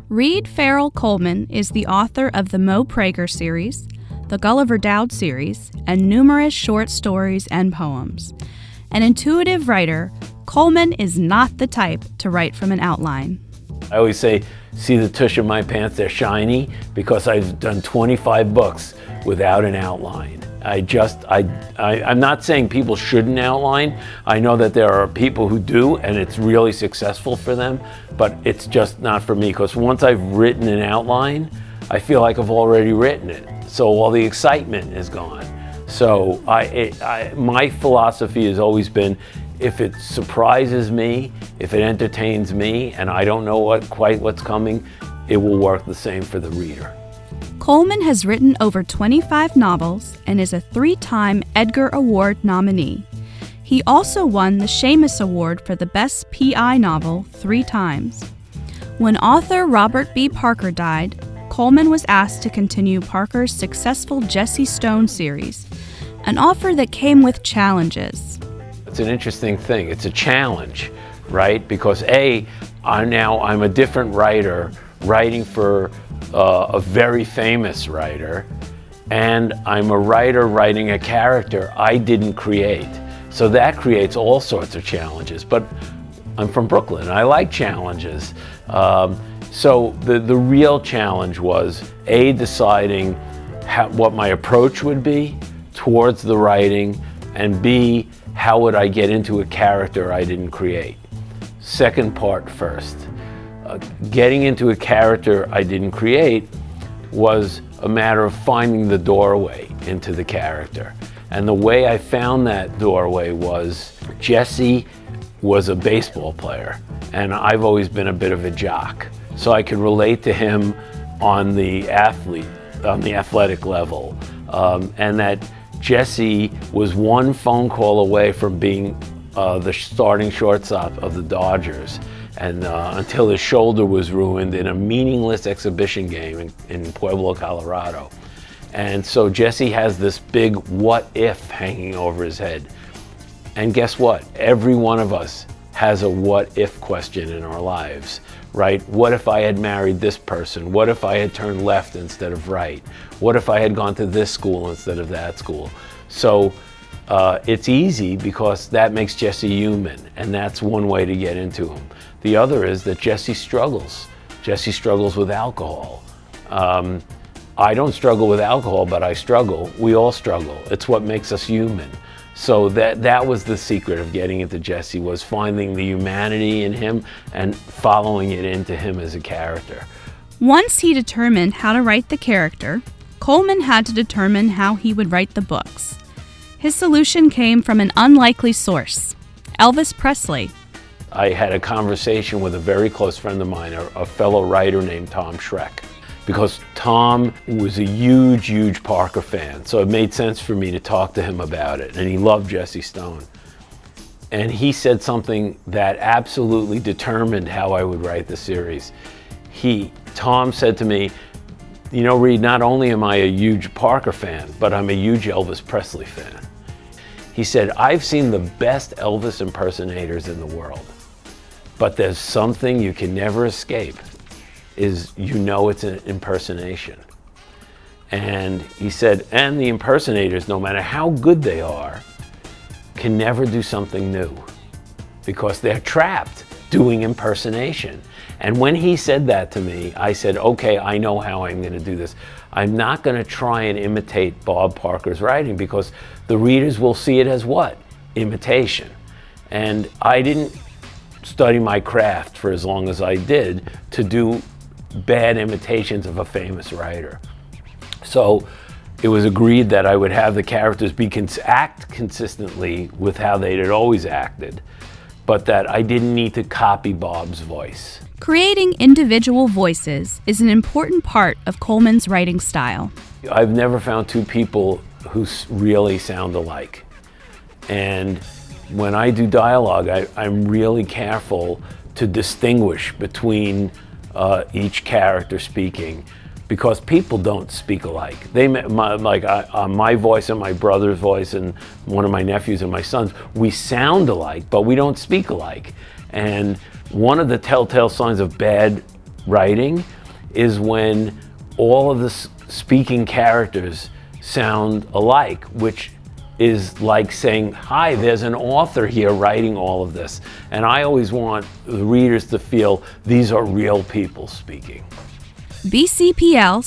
Reed Farrel Coleman is the author of the Mo Prager series, the Gulliver Dowd series, and numerous short stories and poems. An intuitive writer, Coleman is not the type to write from an outline. I always say, see the tush of my pants, they're shiny, because I've done 25 books without an outline. I'm not saying people shouldn't outline. I know that there are people who do, and it's really successful for them, but it's just not for me, because once I've written an outline, I feel like I've already written it. So all the excitement is gone. So my philosophy has always been, if it surprises me, if it entertains me, and I don't know quite what's coming, it will work the same for the reader. Coleman has written over 25 novels and is a 3-time Edgar Award nominee. He also won the Shamus Award for the Best PI Novel 3 times. When author Robert B. Parker died, Coleman was asked to continue Parker's successful Jesse Stone series, an offer that came with challenges. It's an interesting thing. It's a challenge, right? Because I'm a different writer writing for a very famous writer, and I'm a writer writing a character I didn't create. So that creates all sorts of challenges. But I'm from Brooklyn, and I like challenges. So the real challenge was deciding what my approach would be towards the writing, and B, how would I get into a character I didn't create. Second part first. Getting into a character I didn't create was a matter of finding the doorway into the character. And the way I found that doorway was Jesse was a baseball player, and I've always been a bit of a jock. So I could relate to him on the athletic level, and that Jesse was one phone call away from being the starting shortstop of the Dodgers, and until his shoulder was ruined in a meaningless exhibition game in Pueblo, Colorado. And so Jesse has this big what if hanging over his head. And guess what? Every one of us has a what if question in our lives, right? What if I had married this person? What if I had turned left instead of right? What if I had gone to this school instead of that school? So it's easy because that makes Jesse human, and that's one way to get into him. The other is that Jesse struggles. Jesse struggles with alcohol. I don't struggle with alcohol, but I struggle. We all struggle. It's what makes us human. So that was the secret of getting into Jesse, was finding the humanity in him and following it into him as a character. Once he determined how to write the character, Coleman had to determine how he would write the books. His solution came from an unlikely source, Elvis Presley. I had a conversation with a very close friend of mine, a fellow writer named Tom Schreck, because Tom was a huge, huge Parker fan. So it made sense for me to talk to him about it, and he loved Jesse Stone. And he said something that absolutely determined how I would write the series. Tom said to me, you know, Reed, not only am I a huge Parker fan, but I'm a huge Elvis Presley fan. He said, I've seen the best Elvis impersonators in the world, but there's something you can never escape, is it's an impersonation. And he said, and the impersonators, no matter how good they are, can never do something new because they're trapped doing impersonation. And when he said that to me, I said, okay, I know how I'm going to do this. I'm not going to try and imitate Bob Parker's writing because the readers will see it as what? Imitation. And I didn't study my craft for as long as I did to do bad imitations of a famous writer. So it was agreed that I would have the characters act consistently with how they had always acted, but that I didn't need to copy Bob's voice. Creating individual voices is an important part of Coleman's writing style. I've never found two people who really sound alike. And when I do dialogue, I'm really careful to distinguish between each character speaking, because people don't speak alike. My voice and my brother's voice and one of my nephews and my sons, we sound alike, but we don't speak alike. And one of the telltale signs of bad writing is when all of the speaking characters sound alike, which is like saying, hi, there's an author here writing all of this. And I always want the readers to feel these are real people speaking. BCPL